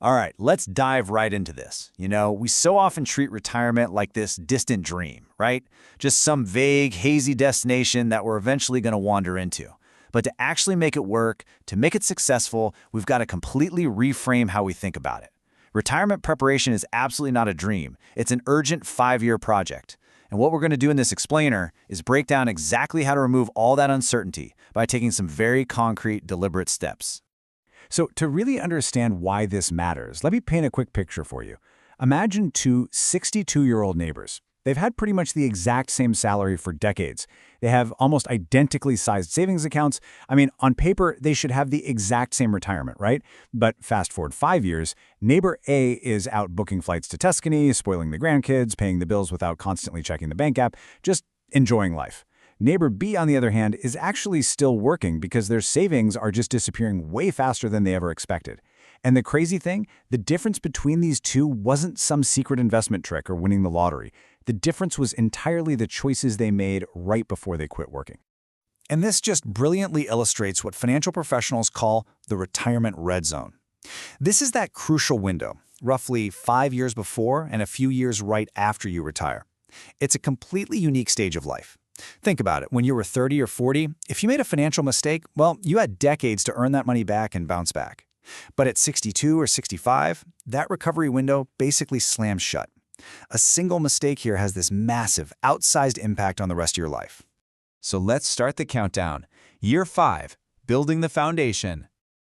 All right, let's dive right into this. We so often treat retirement like this distant dream, right? Just some vague, hazy destination that we're eventually going to wander into. But to actually make it work, to make it successful, we've got to completely reframe how we think about it. Retirement preparation is absolutely not a dream. It's an urgent 5-year project. And what we're going to do in this explainer is break down exactly how to remove all that uncertainty by taking some very concrete, deliberate steps. So to really understand why this matters, let me paint a quick picture for you. Imagine two 62-year-old neighbors. They've had pretty much the exact same salary for decades. They have almost identically sized savings accounts. I mean, on paper, they should have the exact same retirement, right? But fast forward 5 years, neighbor A is out booking flights to Tuscany, spoiling the grandkids, paying the bills without constantly checking the bank app, just enjoying life. Neighbor B, on the other hand, is actually still working because their savings are just disappearing way faster than they ever expected. And the crazy thing, the difference between these two wasn't some secret investment trick or winning the lottery. The difference was entirely the choices they made right before they quit working. And this just brilliantly illustrates what financial professionals call the retirement red zone. This is that crucial window, roughly 5 years before and a few years right after you retire. It's a completely unique stage of life. Think about it. When you were 30 or 40, if you made a financial mistake, well, you had decades to earn that money back and bounce back. But at 62 or 65, that recovery window basically slams shut. A single mistake here has this massive, outsized impact on the rest of your life. So let's start the countdown. Year 5, building the foundation.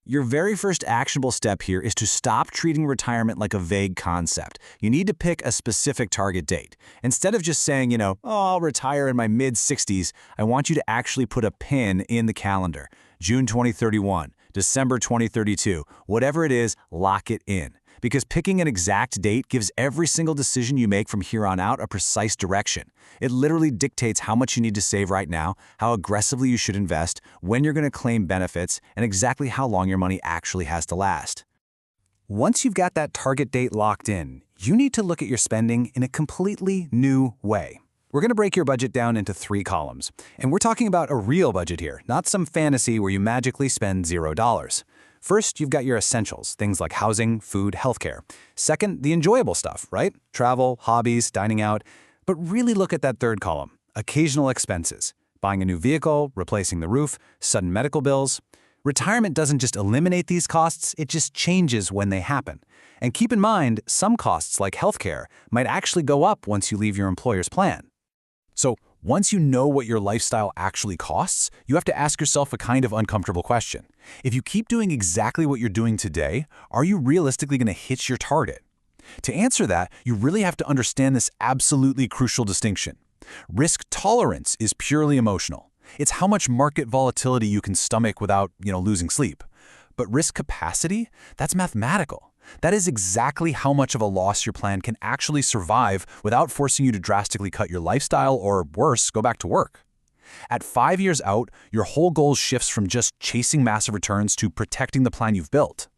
Your very first actionable step here is to stop treating retirement like a vague concept. You need to pick a specific target date. Instead of just saying, I'll retire in my mid-60s, I want you to actually put a pin in the calendar. June 2031, December 2032, whatever it is, lock it in. Because picking an exact date gives every single decision you make from here on out a precise direction. It literally dictates how much you need to save right now, how aggressively you should invest, when you're going to claim benefits, and exactly how long your money actually has to last. Once you've got that target date locked in, you need to look at your spending in a completely new way. We're going to break your budget down into 3 columns. And we're talking about a real budget here, not some fantasy where you magically spend $0. First, you've got your essentials, things like housing, food, healthcare. Second, the enjoyable stuff, right? Travel, hobbies, dining out. But really look at that third column, occasional expenses. Buying a new vehicle, replacing the roof, sudden medical bills. Retirement doesn't just eliminate these costs, it just changes when they happen. And keep in mind, some costs like healthcare might actually go up once you leave your employer's plan. So, once you know what your lifestyle actually costs, you have to ask yourself a kind of uncomfortable question. If you keep doing exactly what you're doing today, are you realistically going to hit your target? To answer that, you really have to understand this absolutely crucial distinction. Risk tolerance is purely emotional. It's how much market volatility you can stomach without, losing sleep. But risk capacity, that's mathematical. That is exactly how much of a loss your plan can actually survive without forcing you to drastically cut your lifestyle or, worse, go back to work. At 5 years out, your whole goal shifts from just chasing massive returns to protecting the plan you've built.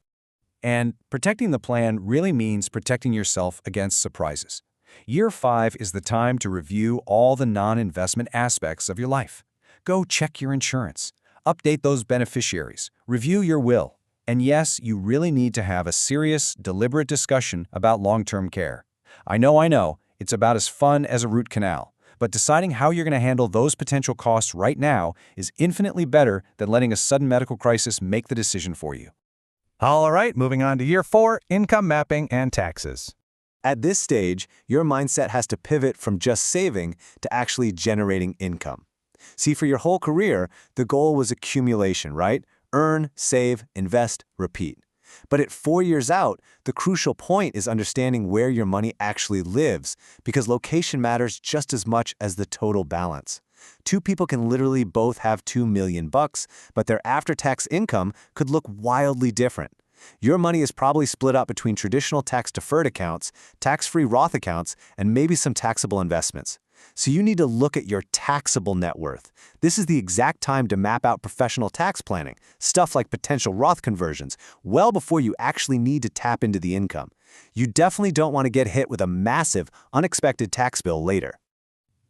And protecting the plan really means protecting yourself against surprises. Year 5 is the time to review all the non-investment aspects of your life. Go check your insurance, update those beneficiaries, review your will. And yes, you really need to have a serious, deliberate discussion about long-term care. I know, it's about as fun as a root canal. But deciding how you're going to handle those potential costs right now is infinitely better than letting a sudden medical crisis make the decision for you. All right, moving on to year 4, income mapping and taxes. At this stage, your mindset has to pivot from just saving to actually generating income. See, for your whole career, the goal was accumulation, right? Earn, save, invest, repeat. But at 4 years out, the crucial point is understanding where your money actually lives, because location matters just as much as the total balance. 2 people can literally both have $2 million, but their after-tax income could look wildly different. Your money is probably split up between traditional tax-deferred accounts, tax-free Roth accounts, and maybe some taxable investments. So you need to look at your taxable net worth. This is the exact time to map out professional tax planning, stuff like potential Roth conversions, well before you actually need to tap into the income. You definitely don't want to get hit with a massive, unexpected tax bill later.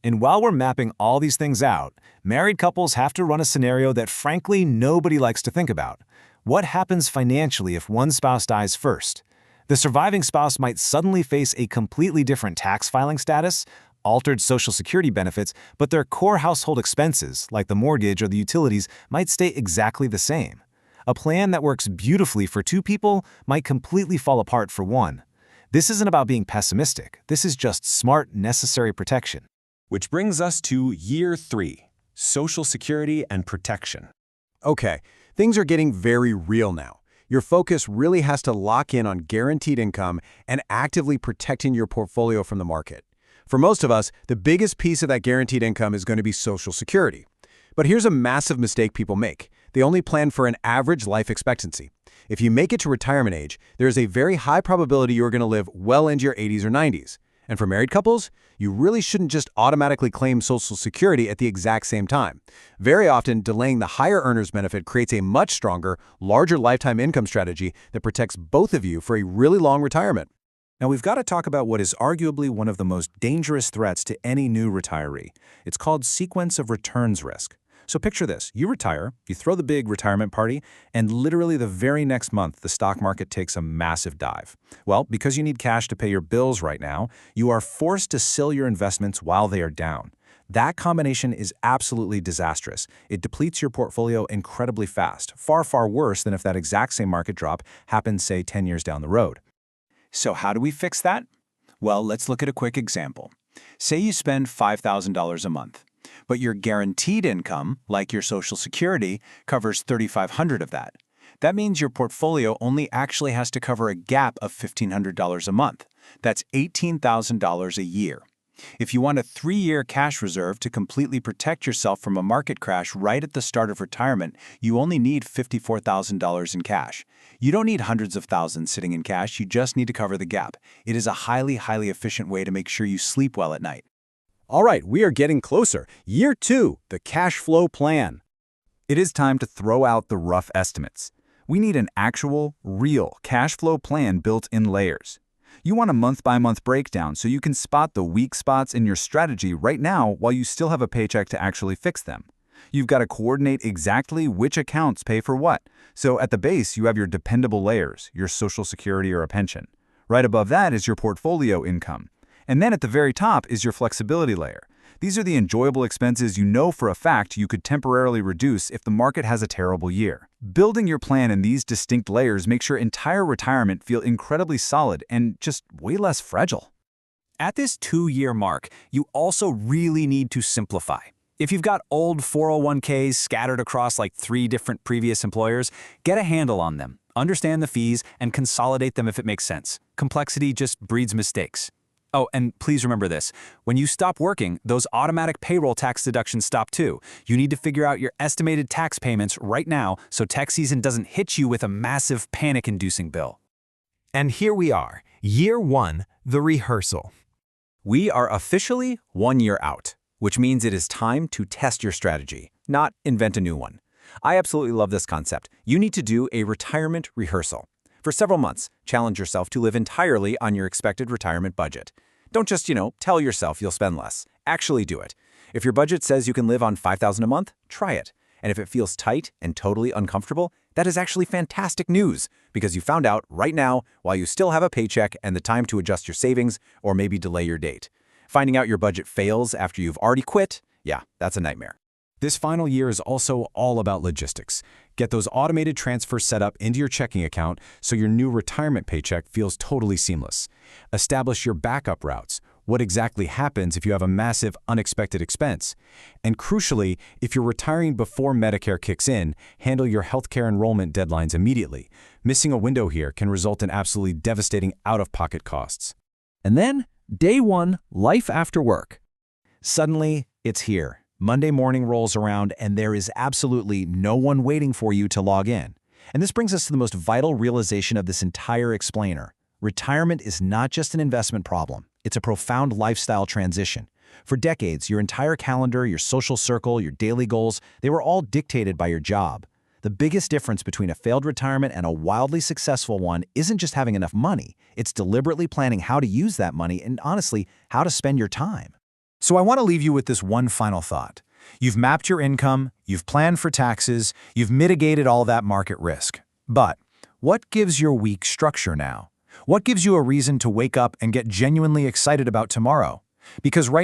And while we're mapping all these things out, married couples have to run a scenario that frankly nobody likes to think about. What happens financially if one spouse dies first? The surviving spouse might suddenly face a completely different tax filing status, altered Social Security benefits, but their core household expenses, like the mortgage or the utilities, might stay exactly the same. A plan that works beautifully for two people might completely fall apart for one. This isn't about being pessimistic. This is just smart, necessary protection. Which brings us to year 3, Social Security and protection. Okay, things are getting very real now. Your focus really has to lock in on guaranteed income and actively protecting your portfolio from the market. For most of us, the biggest piece of that guaranteed income is going to be Social Security. But here's a massive mistake people make. They only plan for an average life expectancy. If you make it to retirement age, there is a very high probability you're going to live well into your 80s or 90s. And for married couples, you really shouldn't just automatically claim Social Security at the exact same time. Very often, delaying the higher earners benefit creates a much stronger, larger lifetime income strategy that protects both of you for a really long retirement. Now we've got to talk about what is arguably one of the most dangerous threats to any new retiree. It's called sequence of returns risk. So picture this, you retire, you throw the big retirement party, and literally the very next month, the stock market takes a massive dive. Well, because you need cash to pay your bills right now, you are forced to sell your investments while they are down. That combination is absolutely disastrous. It depletes your portfolio incredibly fast, far, far worse than if that exact same market drop happened, say, 10 years down the road. So how do we fix that? Well, let's look at a quick example. Say you spend $5,000 a month. But your guaranteed income, like your Social Security, covers $3,500 of that. That means your portfolio only actually has to cover a gap of $1,500 a month. That's $18,000 a year. If you want a 3-year cash reserve to completely protect yourself from a market crash right at the start of retirement, you only need $54,000 in cash. You don't need hundreds of thousands sitting in cash, you just need to cover the gap. It is a highly, highly efficient way to make sure you sleep well at night. All right, we are getting closer. Year 2, the cash flow plan. It is time to throw out the rough estimates. We need an actual, real cash flow plan built in layers. You want a month-by-month breakdown so you can spot the weak spots in your strategy right now while you still have a paycheck to actually fix them. You've got to coordinate exactly which accounts pay for what. So at the base, you have your dependable layers, your Social Security or a pension. Right above that is your portfolio income. And then at the very top is your flexibility layer. These are the enjoyable expenses you know for a fact you could temporarily reduce if the market has a terrible year. Building your plan in these distinct layers makes your entire retirement feel incredibly solid and just way less fragile. At this 2-year mark, you also really need to simplify. If you've got old 401ks scattered across like 3 different previous employers, get a handle on them, understand the fees, and consolidate them if it makes sense. Complexity just breeds mistakes. Oh, and please remember this. When you stop working, those automatic payroll tax deductions stop too. You need to figure out your estimated tax payments right now so tax season doesn't hit you with a massive panic-inducing bill. And here we are, year 1, the rehearsal. We are officially 1 year out, which means it is time to test your strategy, not invent a new one. I absolutely love this concept. You need to do a retirement rehearsal. For several months, challenge yourself to live entirely on your expected retirement budget. Don't just, tell yourself you'll spend less. Actually do it. If your budget says you can live on $5,000 a month, try it. And if it feels tight and totally uncomfortable, that is actually fantastic news because you found out right now while you still have a paycheck and the time to adjust your savings or maybe delay your date. Finding out your budget fails after you've already quit, yeah, that's a nightmare. This final year is also all about logistics. Get those automated transfers set up into your checking account so your new retirement paycheck feels totally seamless. Establish your backup routes. What exactly happens if you have a massive unexpected expense? And crucially, if you're retiring before Medicare kicks in, handle your healthcare enrollment deadlines immediately. Missing a window here can result in absolutely devastating out-of-pocket costs. And then, day 1, life after work. Suddenly, it's here. Monday morning rolls around and there is absolutely no one waiting for you to log in. And this brings us to the most vital realization of this entire explainer. Retirement is not just an investment problem. It's a profound lifestyle transition. For decades, your entire calendar, your social circle, your daily goals, they were all dictated by your job. The biggest difference between a failed retirement and a wildly successful one isn't just having enough money. It's deliberately planning how to use that money and, honestly, how to spend your time. So I want to leave you with this one final thought. You've mapped your income, you've planned for taxes, you've mitigated all that market risk. But what gives your week structure now? What gives you a reason to wake up and get genuinely excited about tomorrow? Because right